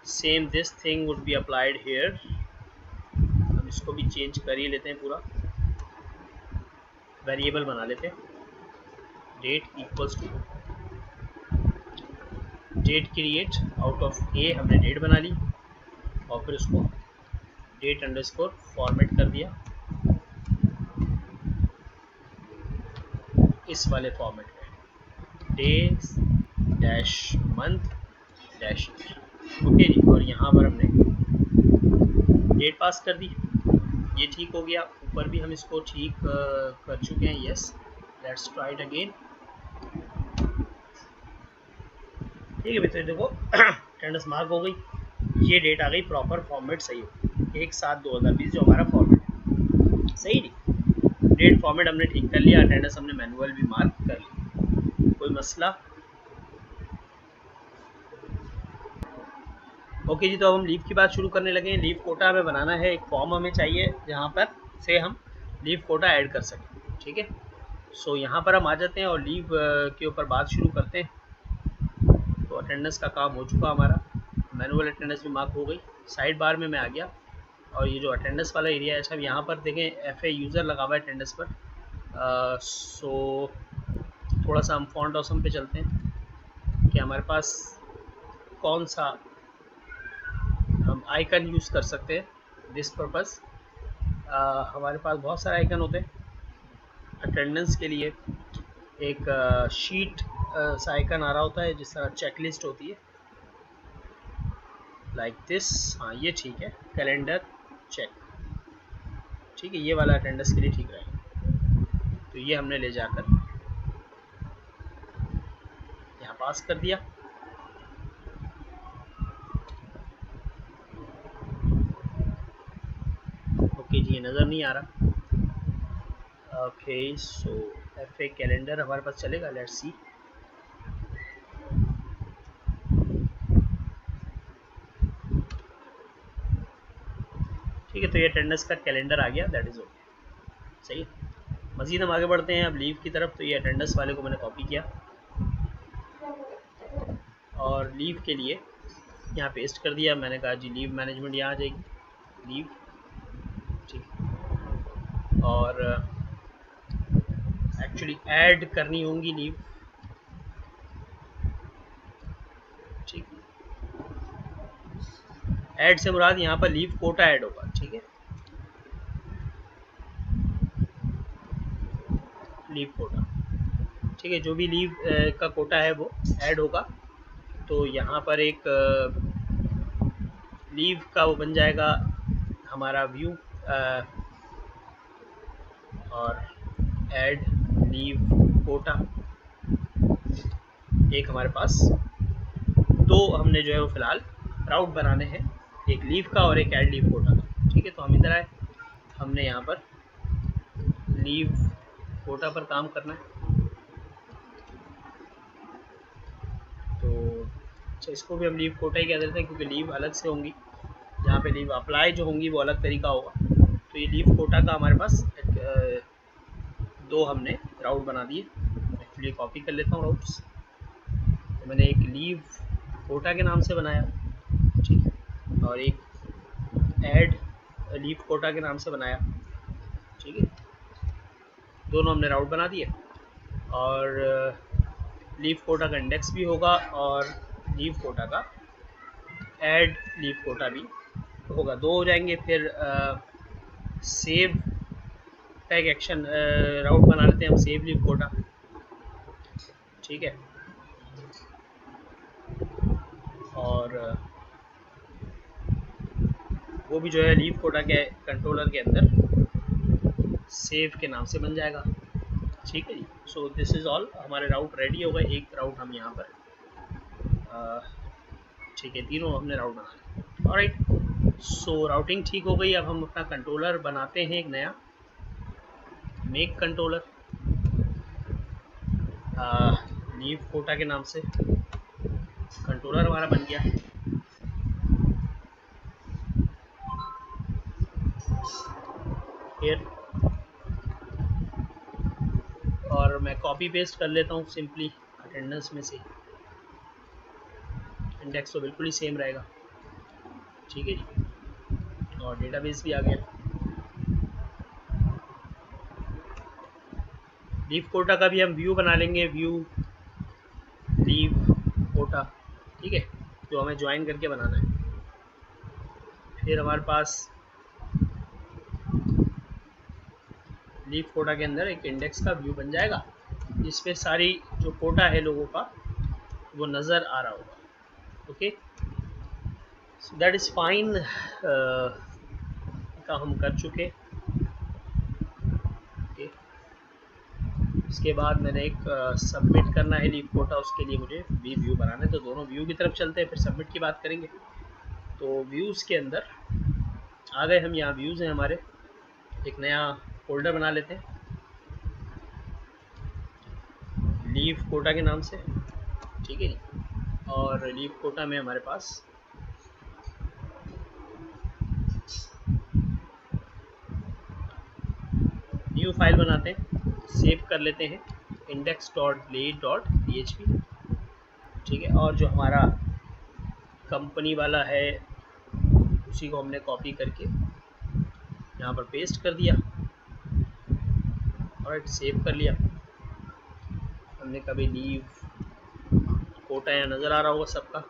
Same this thing would be applied here, हम इसको भी चेंज कर ही लेते हैं, पूरा वेरिएबल बना लेते हैं, date equals to date create out of A, हमने डेट बना ली, और फिर उसको डेट अंडरस्कोर फॉर्मेट कर दिया इस वाले फॉर्मेट में, days dash month dash year, okay जी। और यहाँ पर हमने डेट पास कर दी, ये ठीक हो गया। ऊपर भी हम इसको ठीक कर चुके हैं, yes. Let's try it again, ठीक है भैया, देखो अटेंडेंस मार्क हो गई, ये डेट आ गई, प्रॉपर फॉर्मेट सही हो, 1/7/2020 जो हमारा फॉर्मेट है, सही नहीं। डेट फॉर्मेट हमने ठीक कर लिया, अटेंडेंस हमने मैनुअल भी मार्क कर ली, कोई मसला? ओके जी, तो अब हम लीव की बात शुरू करने लगे हैं। लीव कोटा हमें बनाना है, एक फॉर्म हमें चाहिए जहाँ पर से हम लीव कोटा ऐड कर सकें, ठीक है। सो यहाँ पर हम आ जाते हैं और लीव के ऊपर बात शुरू करते हैं। तो अटेंडेंस का काम हो चुका हमारा, मैनुअल अटेंडेंस भी मार्क हो गई। साइड बार में मैं आ गया और ये जो अटेंडेंस वाला एरिया है, अच्छा यहाँ पर देखें FA यूज़र लगा हुआ है अटेंडेंस पर। सो थोड़ा सा हम फॉन्ट ऑसम पे चलते हैं कि हमारे पास कौन सा हम आइकन यूज़ कर सकते हैं दिस पर्पज़। हमारे पास बहुत सारे आइकन होते हैं अटेंडेंस के लिए। एक शीट सा आइकन आ रहा होता है जिस तरह चेकलिस्ट होती है, लाइक दिस। हाँ ये ठीक है, कैलेंडर चेक, ठीक है, ये वाला अटेंडेंस के लिए ठीक रहेगा। तो ये हमने ले जाकर यहाँ पास कर दिया। ओके जी, ये नज़र नहीं आ रहा। ओके, सो FA कैलेंडर हमारे पास चलेगा, लेट्स सी। ठीक है, तो ये अटेंडेंस का कैलेंडर आ गया, दैट इज़ ओके, सही है। मज़ीद हम आगे बढ़ते हैं अब लीव की तरफ। तो ये अटेंडेंस वाले को मैंने कॉपी किया और लीव के लिए यहाँ पेस्ट कर दिया। मैंने कहा जी लीव मैनेजमेंट यहाँ आ जाएगी, लीव, ठीक। और एक्चुअली ऐड करनी होंगी लीव, ठीक। ऐड से मुराद यहाँ पर लीव कोटा ऐड होगा, ठीक है, लीव कोटा, ठीक है। जो भी लीव का कोटा है वो ऐड होगा। तो यहाँ पर एक लीव का वो बन जाएगा हमारा व्यू, और ऐड लीव कोटा। एक हमारे पास दो हमने जो है वो फ़िलहाल राउट बनाने हैं, एक लीव का और एक ऐड लीव कोटा का, ठीक है। तो हम इधर आए, हमने यहाँ पर लीव कोटा पर काम करना है। तो अच्छा, इसको भी हम लीव कोटा ही कह देते हैं क्योंकि लीव अलग से होंगी, जहाँ पे लीव अप्लाई जो होंगी वो अलग तरीका होगा। तो ये लीव कोटा का हमारे पास दो हमने राउट बना दिए। एक्चुअली कॉपी कर लेता हूँ राउट्स। तो मैंने एक लीव कोटा के नाम से बनाया, ठीक है, और एक ऐड लीव कोटा के नाम से बनाया, ठीक है। दोनों हमने राउट बना दिए और लीव कोटा का इंडेक्स भी होगा और लीव कोटा का ऐड लीव कोटा भी होगा, दो हो जाएंगे। फिर सेव का एक एक्शन राउट बना लेते हैं हम, सेव लीव कोटा, ठीक है। और वो भी जो है लीव कोटा के कंट्रोलर के अंदर सेव के नाम से बन जाएगा, ठीक है जी। सो दिस इज़ ऑल, हमारे राउट रेडी हो गए। एक राउट हम यहाँ पर, ठीक है, तीनों हमने राउट बना लिया, ऑलराइट। सो राउटिंग ठीक हो गई। अब हम अपना कंट्रोलर बनाते हैं एक नया, मेक कंट्रोलर लीव कोटा के नाम से। कंट्रोलर हमारा बन गया। फिर और मैं कॉपी पेस्ट कर लेता हूँ सिंपली अटेंडेंस में से, इंडेक्स तो बिल्कुल ही सेम रहेगा, ठीक है जी। और डेटाबेस भी आ गया। लीव कोटा का भी हम व्यू बना लेंगे, व्यू लीव कोटा, ठीक है, जो हमें ज्वाइन करके बनाना है। फिर हमारे पास लीव कोटा के अंदर एक इंडेक्स का व्यू बन जाएगा जिसपे सारी जो कोटा है लोगों का वो नज़र आ रहा होगा, okay. So that is fine, का हम कर चुके, ओके। इसके बाद मैंने एक सबमिट करना है लीव कोटा, उसके लिए मुझे भी व्यू बनाना है। तो दोनों व्यू की तरफ चलते हैं, फिर सबमिट की बात करेंगे। तो व्यूज़ के अंदर आ गए हम, यहाँ व्यूज़ हैं हमारे। एक नया फोल्डर बना लेते हैं, लीव कोटा के नाम से, ठीक है जी। और लीव कोटा में हमारे पास न्यू फाइल बनाते हैं, सेव कर लेते हैं index.blade.php, ठीक है। और जो हमारा कंपनी वाला है उसी को हमने कॉपी करके यहाँ पर पेस्ट कर दिया और सेव कर लिया। हमने कभी लीव कोटा यहाँ नज़र आ रहा होगा सबका।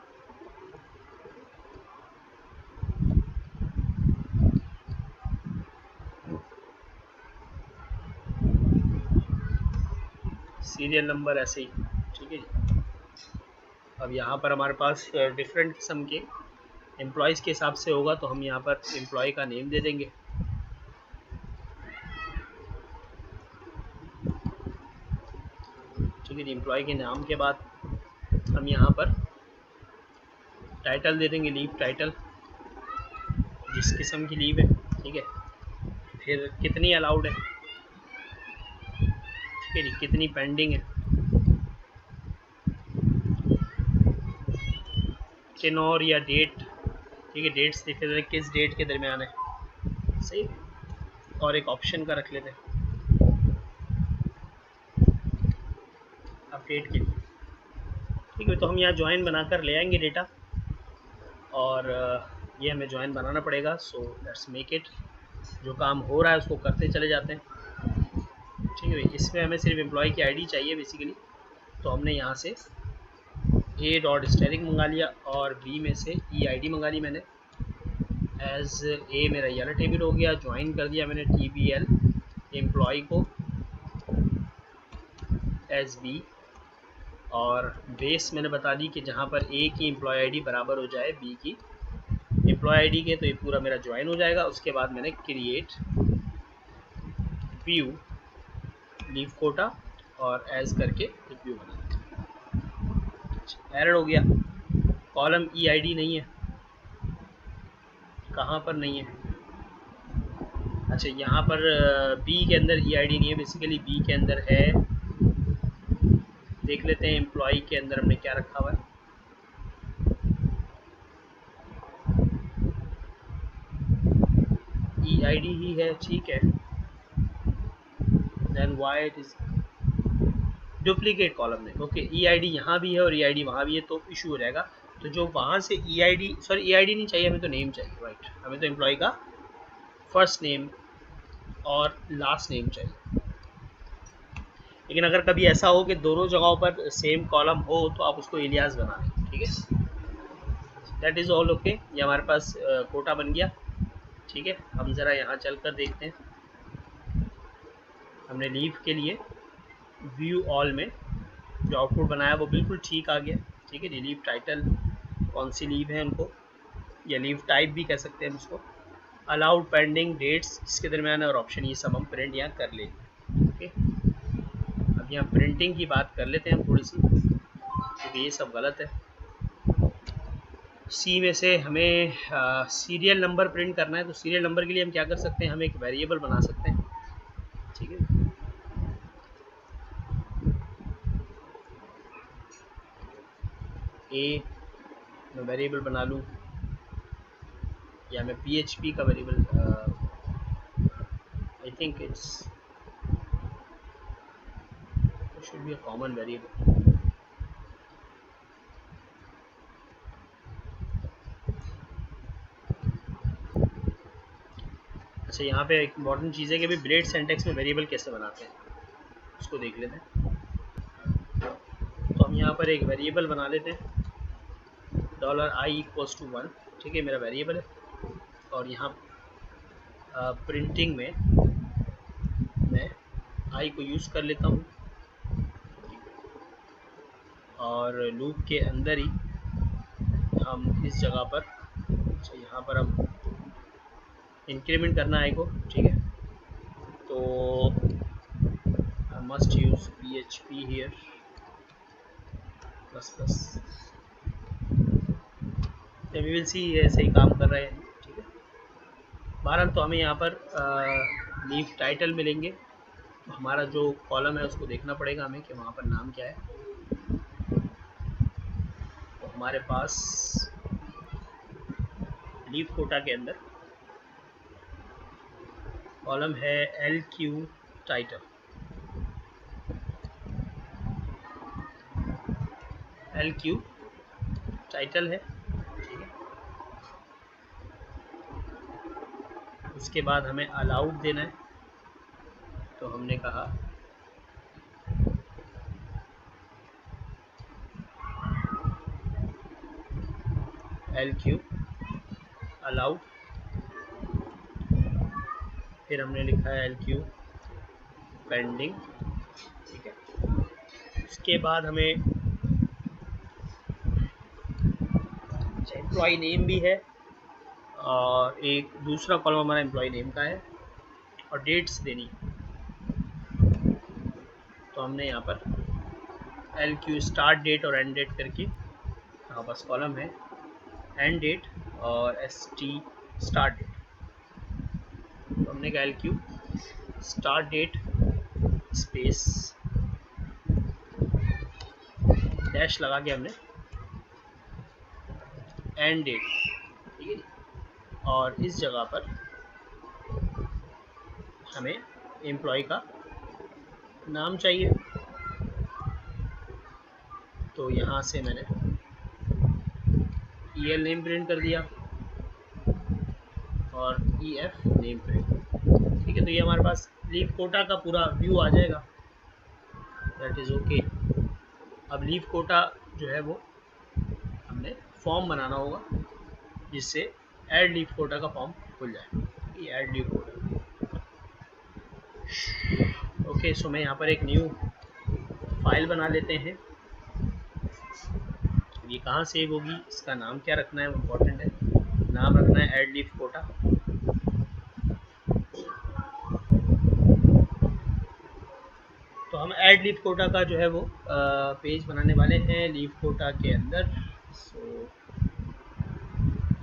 सीरियल नंबर ऐसे ही, ठीक है जी। अब यहाँ पर हमारे पास डिफरेंट किस्म के एम्प्लॉयज़ के हिसाब से होगा, तो हम यहाँ पर एम्प्लॉय का नेम दे देंगे, ठीक है जी। एम्प्लॉय के नाम के बाद हम यहाँ पर टाइटल दे देंगे, लीव टाइटल, जिस किस्म की लीव है, ठीक है। फिर कितनी अलाउड है, ठीक है जी, कितनी पेंडिंग है, टेनोर या डेट, ठीक है। डेट्स देख लेते हैं किस डेट के दरमियान है, सही। और एक ऑप्शन का रख लेते हैं अपडेट के लिए, ठीक है। तो हम यहाँ ज्वाइन बनाकर ले आएंगे डेटा, और ये हमें ज्वाइन बनाना पड़ेगा। So let's make it. जो काम हो रहा है उसको करते चले जाते हैं, ठीक है भाई। इसमें हमें सिर्फ एम्प्लॉय की आईडी चाहिए बेसिकली, तो हमने यहाँ से a.स्टेरिक मंगा लिया और b में से ईआईडी मंगा ली मैंने। एज ए मेरा येलो टेबल हो गया, ज्वाइन कर दिया मैंने tbl एम्प्लॉय को एज b, और बेस मैंने बता दी कि जहाँ पर a की एम्प्लॉय आईडी बराबर हो जाए b की एम्प्लॉय आईडी के, तो ये पूरा मेरा ज्वाइन हो जाएगा। उसके बाद मैंने क्रिएट व्यू लीव कोटा और एज करके एक व्यू बना दिया। एरर हो गया, कॉलम ईआईडी नहीं है, कहाँ पर नहीं है, अच्छा यहाँ पर बी के अंदर ईआईडी नहीं है, बेसिकली बी के अंदर है, देख लेते हैं एम्प्लॉय के अंदर हमने क्या रखा हुआ है। ईआईडी ही है, ठीक है। Then why it is duplicate column में, ओके। ईआईडी यहाँ भी है और ईआईडी वहाँ भी है, तो इशू हो जाएगा। तो जो वहाँ से ईआईडी, सॉरी ईआईडी नहीं चाहिए हमें, तो नेम चाहिए, राइट। हमें तो एम्प्लॉय का फर्स्ट नेम और लास्ट नेम चाहिए। लेकिन अगर कभी ऐसा हो कि दोनों जगहों पर सेम कॉलम हो, तो आप उसको एलियास बना लें, ठीक है। That is all okay. ये हमारे पास कोटा बन गया, ठीक है। हम ज़रा यहाँ चल कर देखते हैं। हमने लीव के लिए व्यू ऑल में जो आउटपुट बनाया वो बिल्कुल ठीक आ गया, ठीक है। लीव टाइटल कौन सी लीव है उनको, या लीव टाइप भी कह सकते हैं उसको, अलाउड, पेंडिंग, डेट्स इसके दरमियान, और ऑप्शन, ये सब हम प्रिंट यहाँ कर लेंगे, ओके। अब यहाँ प्रिंटिंग की बात कर लेते हैं हम थोड़ी सी, क्योंकि ये सब गलत है। सी में से हमें सीरियल नंबर प्रिंट करना है, तो सीरियल नंबर के लिए हम क्या कर सकते हैं, हम एक वेरिएबल बना सकते हैं, ठीक है। ए मैं वेरिएबल बना लूँ, या मैं PHP का variable, I think it's should be a common variable. अच्छा, यहाँ पे एक इम्पॉर्टेंट चीज़ है कि अभी ब्लेड सिंटैक्स में वेरिएबल कैसे बनाते हैं, उसको देख लेते हैं। तो हम यहाँ पर एक वेरिएबल बना लेते हैं, $i=1, ठीक है, मेरा वेरिएबल है। और यहाँ प्रिंटिंग में मैं i को यूज़ कर लेता हूँ, और लूप के अंदर ही हम इस जगह पर, अच्छा यहाँ पर हम इंक्रीमेंट करना है को, ठीक है। तो I must use PHP here ++, we will see ये सही काम कर रहा है, ठीक है। बहरहाल तो हमें यहाँ पर लीव टाइटल मिलेंगे, हमारा जो कॉलम है उसको देखना पड़ेगा हमें कि वहाँ पर नाम क्या है। तो हमारे पास लीव कोटा के अंदर कॉलम है LQ टाइटल। LQ टाइटल है, ठीक है। उसके बाद हमें अलाउड देना है, तो हमने कहा LQ अलाउड, फिर हमने लिखा है LQ पेंडिंग, ठीक है। उसके बाद हमें एम्प्लॉय नेम भी है और एक दूसरा कॉलम हमारा एम्प्लॉय नेम का है और डेट्स देनी है। तो हमने यहाँ पर LQ स्टार्ट डेट और एंड डेट करके यहाँ पास कॉलम है एंड डेट और ST स्टार्ट डेट। तो हमने कहा LQ start date space dash लगा के हमने एंड डेट, ठीक है। और इस जगह पर हमें एम्प्लॉय का नाम चाहिए, तो यहाँ से मैंने EL नेम प्रिंट कर दिया और EF नेम प्रिंट, ठीक है। तो ये हमारे पास लीव कोटा का पूरा व्यू आ जाएगा, दैट इज़ ओके। अब लीव कोटा जो है वो हमने फॉर्म बनाना होगा जिससे ऐड लीव कोटा का फॉर्म खुल जाए। ये ऐड लीव कोटा, ओके। सो मैं यहाँ पर एक न्यू फाइल बना लेते हैं। ये कहाँ सेव होगी, इसका नाम क्या रखना है वो इम्पोर्टेंट है। नाम रखना है ऐड लीव कोटा। तो हम ऐड लीव कोटा का जो है वो पेज बनाने वाले हैं लीव कोटा के अंदर। सो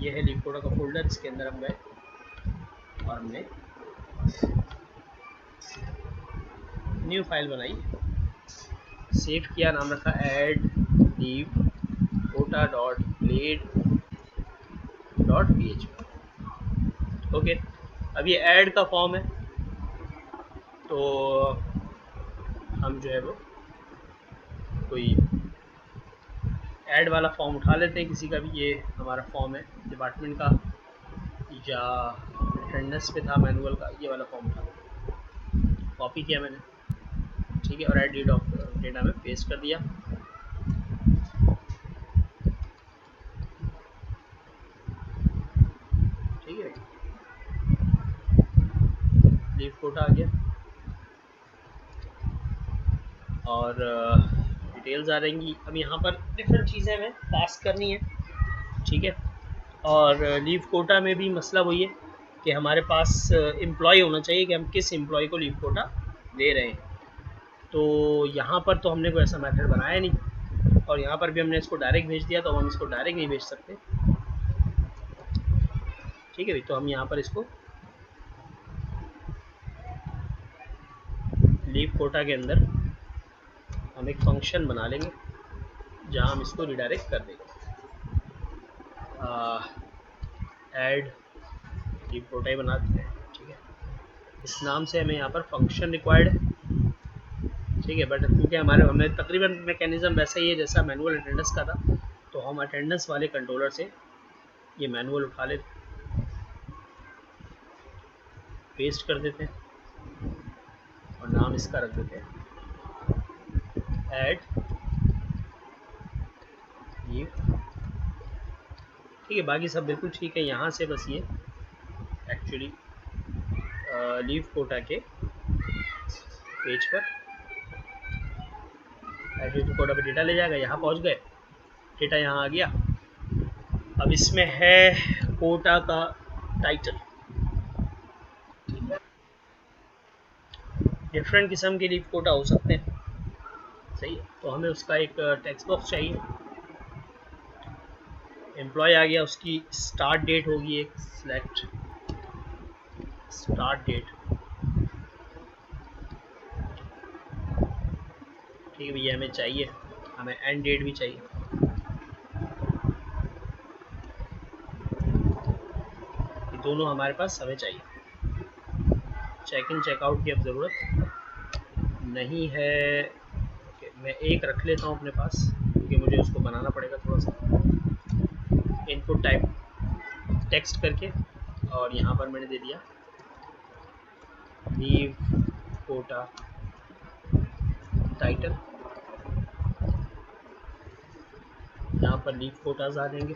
ये है लीव कोटा का फोल्डर, इसके अंदर हम गए और हमने न्यू फाइल बनाई, सेव किया, नाम रखा add leave quota dot blade dot PHP, okay. अब ये ऐड का फॉर्म है, तो हम जो है वो कोई ऐड वाला फॉर्म उठा लेते हैं किसी का भी। ये हमारा फॉर्म है डिपार्टमेंट का या अटेंडेंस पे था मैनुअल का, ये वाला फॉर्म था, कॉपी किया मैंने, ठीक है। और ऐड डेटा में पेस्ट कर दिया, ठीक है। लीव कोटा आ गया और डिटेल्स आ रहेंगी। अब यहाँ पर डिफरेंट चीज़ें हमें पास करनी है, ठीक है। और लीव कोटा में भी मसला वही है कि हमारे पास एम्प्लॉय होना चाहिए कि हम किस एम्प्लॉय को लीव कोटा दे रहे हैं। तो यहाँ पर तो हमने कोई ऐसा मेथड बनाया नहीं और यहाँ पर भी हमने इसको डायरेक्ट भेज दिया, तो हम इसको डायरेक्ट नहीं भेज सकते, ठीक है भाई। तो हम यहाँ पर इसको लीव कोटा के अंदर हम एक फंक्शन बना लेंगे जहाँ हम इसको रिडायरेक्ट कर देंगे। ऐड लीव कोटा ही बना देते हैं, ठीक है। इस नाम से हमें यहाँ पर फंक्शन रिक्वायर्ड है, ठीक है। बट क्योंकि हमें तकरीबन मैकेनिज्म वैसा ही है जैसा मैनुअल अटेंडेंस का था, तो हम अटेंडेंस वाले कंट्रोलर से ये मैनुअल उठा लेते, पेस्ट कर देते हैं और नाम इसका रख देते हैं ऐड लीव, ठीक है। बाकी सब बिल्कुल ठीक है। यहाँ से बस ये एक्चुअली लीव कोटा के पेज पर ऐड लीव कोटा पर डेटा ले जाएगा, यहाँ पहुँच गए, डेटा यहाँ आ गया। अब इसमें है कोटा का टाइटल, डिफरेंट किस्म के लीव कोटा हो सकते हैं, सही है। तो हमें उसका एक टेक्स्ट बॉक्स चाहिए। एम्प्लॉय आ गया, उसकी स्टार्ट डेट होगी एक, सिलेक्ट स्टार्ट डेट, ठीक है भैया, हमें चाहिए, हमें एंड डेट भी चाहिए। ये दोनों हमारे पास हमें चाहिए। चेक इन चेकआउट की अब ज़रूरत नहीं है। ओके, मैं एक रख लेता हूँ अपने पास, क्योंकि मुझे उसको बनाना पड़ेगा थोड़ा सा। इनपुट टाइप टेक्स्ट करके, और यहाँ पर मैंने दे दिया लीव कोटा टाइटल। यहाँ पर लीव कोटाज आ जाएंगे।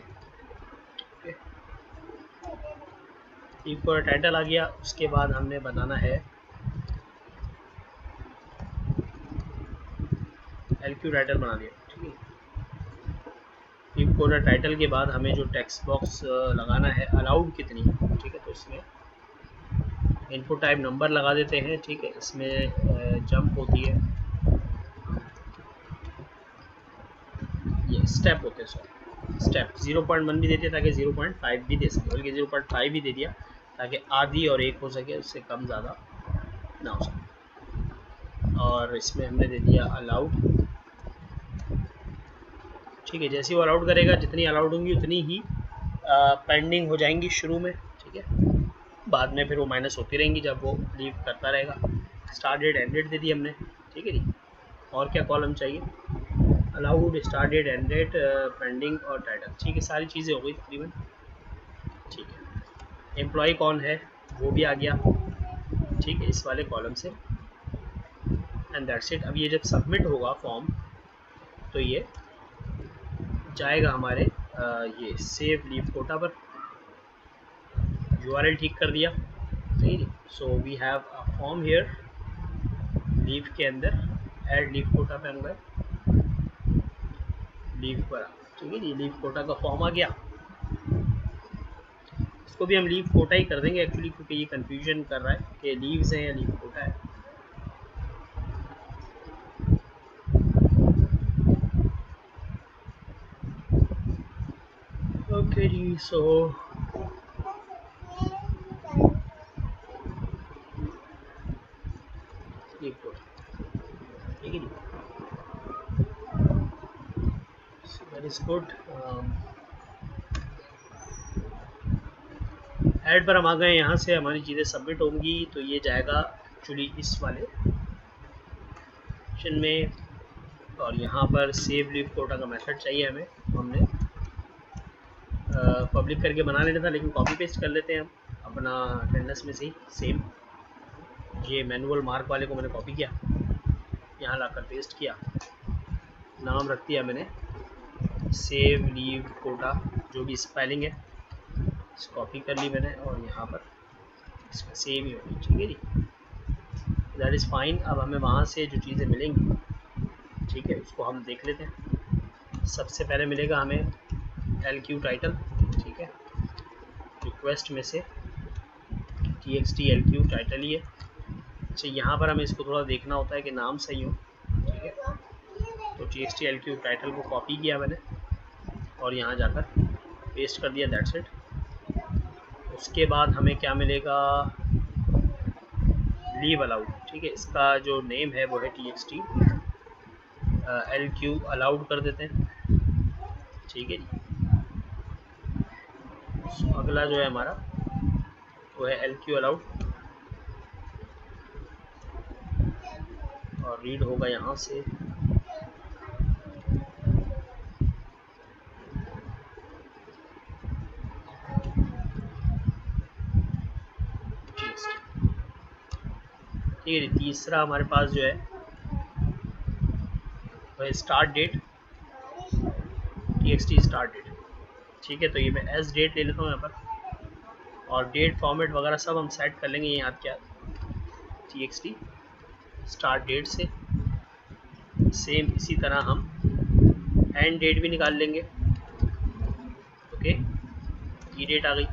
लीव कोटा टाइटल आ गया। उसके बाद हमने बनाना है LQ टाइटल बना दिया। ठीक है, लीव कोटा टाइटल के बाद हमें जो टेक्स्ट बॉक्स लगाना है, अलाउड कितनी है। ठीक है, तो इसमें इनपुट टाइप नंबर लगा देते हैं। ठीक है, इसमें जंप होती है, ये स्टेप होते हैं, सॉरी स्टेप 0.1 भी देते हैं ताकि 0.5 भी दे सके, बल्कि 0.5 भी दे दिया ताकि आधी और एक हो सके, उससे कम ज़्यादा ना हो सके। और इसमें हमने दे दिया अलाउड। ठीक है, जैसे वो अलाउड करेगा, जितनी अलाउड होंगी उतनी ही पेंडिंग हो जाएंगी शुरू में। ठीक है, बाद में फिर वो माइनस होती रहेंगी जब वो लीव करता रहेगा। स्टार्ट डेट एंड डेट दे दी हमने। ठीक है जी, और क्या कॉलम चाहिए, allowed, start date, end date, pending और टाइटल। ठीक है, सारी चीज़ें हो गई तकरीबन। ठीक है, एम्प्लॉय कौन है वो भी आ गया। ठीक है, इस वाले कॉलम से, एंड दैट्स इट। अब ये जब सबमिट होगा फॉर्म, तो ये जाएगा हमारे ये सेव लीव कोटा पर। URL ठीक कर दिया। ठीक है, so we have a form here. Leave के अंदर ऐड लीव कोटा पे हम गए, लीव पर। ठीक है जी, लीव कोटा का फॉर्म आ गया। इसको भी हम लीव कोटा ही कर देंगे एक्चुअली, क्योंकि ये कंफ्यूजन कर रहा है कि लीव्स हैं या लीव कोटा है। ओके जी, सो लीव कोटा। ठीक है जी, दैट इज गुड। ऐड पर हम आ गए। यहाँ से हमारी चीज़ें सबमिट होंगी, तो ये जाएगा एक्चुअली इस वाले सेक्शन में। और यहाँ पर सेव लीव कोटा का मेथड चाहिए हमें, हमने पब्लिक करके बना लेना था, लेकिन कॉपी पेस्ट कर लेते हैं हम अपना अटेंडेंस में से ही सेम। ये मैनुअल मार्क वाले को मैंने कॉपी किया, यहाँ लाकर पेस्ट किया, नाम रख दिया मैंने सेव लीव कोटा, जो भी स्पेलिंग है कॉपी कर ली मैंने, और यहाँ पर इसका सेम ही होगी। ठीक है जी, दैट इज़ फाइन। अब हमें वहाँ से जो चीज़ें मिलेंगी, ठीक है, उसको हम देख लेते हैं। सबसे पहले मिलेगा हमें LQ टाइटल। ठीक है, रिक्वेस्ट में से TXT LQ टाइटल ही है। अच्छा, यहाँ पर हमें इसको थोड़ा देखना होता है कि नाम सही हो। ठीक है, तो TXT LQ टाइटल को कॉपी किया मैंने और यहाँ जाकर पेस्ट कर दिया, दैट्स इट। उसके बाद हमें क्या मिलेगा, लीव अलाउड। ठीक है, इसका जो नेम है वो है TXT LQ अलाउड कर देते हैं। ठीक है जी, अगला जो है हमारा वो है LQ अलाउड, और रीड होगा यहाँ से। ठीक है जी, तीसरा हमारे पास जो है वो है start date, TXT start date. ठीक है, तो ये मैं एस डेट ले लेता हूँ यहाँ पर, और डेट फॉर्मेट वगैरह सब हम सेट कर लेंगे यहाँ क्या TXT स्टार्ट डेट से। सेम इसी तरह हम एंड डेट भी निकाल लेंगे। ओके, ये डेट आ गई।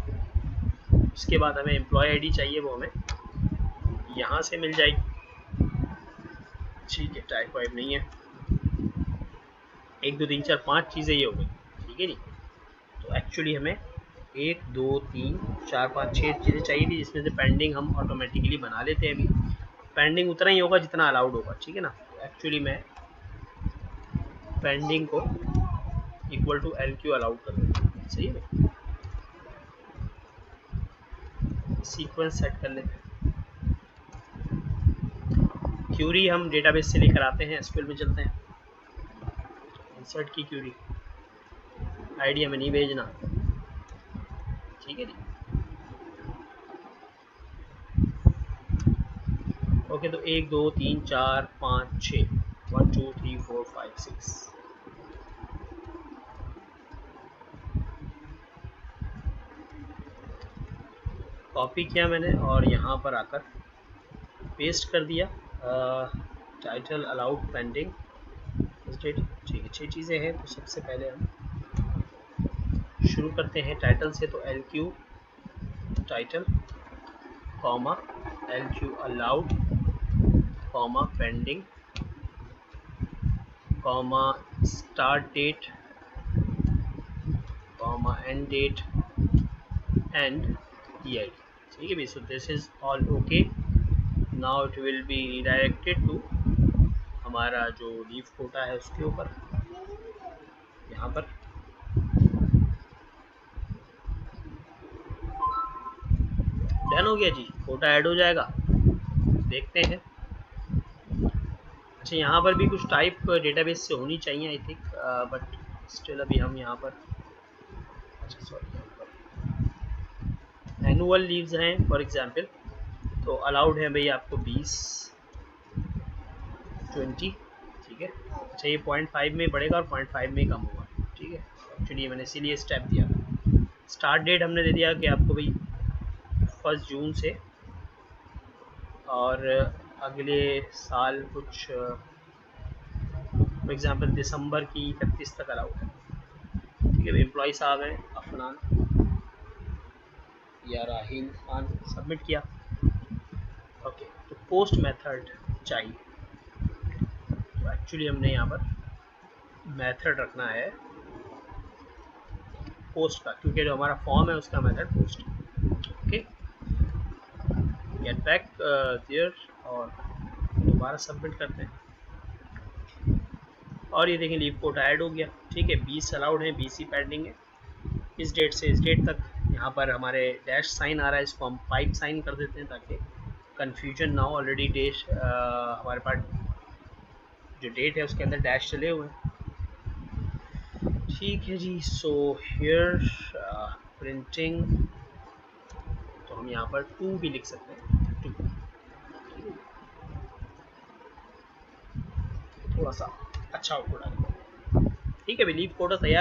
उसके बाद हमें एम्प्लॉय आईडी चाहिए, वो हमें यहाँ से मिल जाएगी। ठीक है, टाइप वाइप नहीं है। 1 2 3 4 5 चीज़ें ये हो गई। ठीक है जी, तो एक्चुअली हमें 1 2 3 4 5 6 चीज़ें चाहिए थी, जिसमें से पेंडिंग हम ऑटोमेटिकली बना लेते हैं। अभी पेंडिंग उतना ही होगा जितना अलाउड होगा। ठीक है ना, तो एक्चुअली मैं पेंडिंग को इक्वल टू LQ अलाउड कर देते, सही है। सीक्वेंस सेट कर लेते हैं। क्यूरी हम डेटाबेस से लेकर आते हैं, SQL में चलते हैं। इंसर्ट की क्यूरी, आईडी हमें नहीं भेजना, ठीक है जी। ओके, तो 1 2 3 4 5 6 1 2 3 4 5 6 कॉपी किया मैंने और यहाँ पर आकर पेस्ट कर दिया। टाइटल अलाउड पेंडिंग ठीक है, 6 चीज़ें हैं। तो सबसे पहले हम शुरू करते हैं टाइटल से, तो LQ title comma LQ allowed comma pending comma start date comma end date and EID, ठीक है भाई। So this is all okay. Now it will be redirected to हमारा जो लीव कोटा है उसके ऊपर। यहाँ पर डन हो गया जी, कोटा ऐड हो जाएगा, देखते हैं। अच्छा, यहाँ पर भी कुछ टाइप डेटाबेस से होनी चाहिए आई थिंक, बट स्टिल अभी हम यहाँ पर, अच्छा सॉरी, यहाँ पर एनुअल लीव्स हैं फॉर एग्जांपल, तो अलाउड है भाई आपको 20 20, ठीक है। अच्छा, ये 0.5 में बढ़ेगा और 0.5 में कम होगा, ठीक है। एक्चुअली मैंने इसीलिए स्टेप दिया। स्टार्ट डेट हमने दे दिया कि आपको भाई 1 जून से, और अगले साल कुछ फॉर एग्जांपल दिसंबर की 31 तक अलाउड है, ठीक है। एम्प्लॉय साहब हैं अफनान या राहिल खान, सबमिट किया। ओके, तो पोस्ट मेथड चाहिए, तो एक्चुअली हमने यहाँ पर मेथड रखना है पोस्ट का, क्योंकि जो हमारा फॉर्म है उसका method post. Okay, get back there और दोबारा सबमिट करते हैं, और ये देखें लीव कोटा ऐड हो गया, ठीक है। 20 अलाउड है, 20 ही पेंडिंग है। इस डेट से इस डेट तक यहाँ पर हमारे डैश साइन आ रहा है, इसको हम 5 साइन कर देते हैं ताकि कन्फ्यूजन ना हो। ऑलरेडी डेट हमारे पास जो डेट है उसके अंदर डैश चले हुए हैं, ठीक है जी। सो हियर प्रिंटिंग, तो हम यहाँ पर 2 भी लिख सकते हैं, 2, थोड़ा सा अच्छा आउटपुट आएगा, ठीक है। लीव कोटा तैयार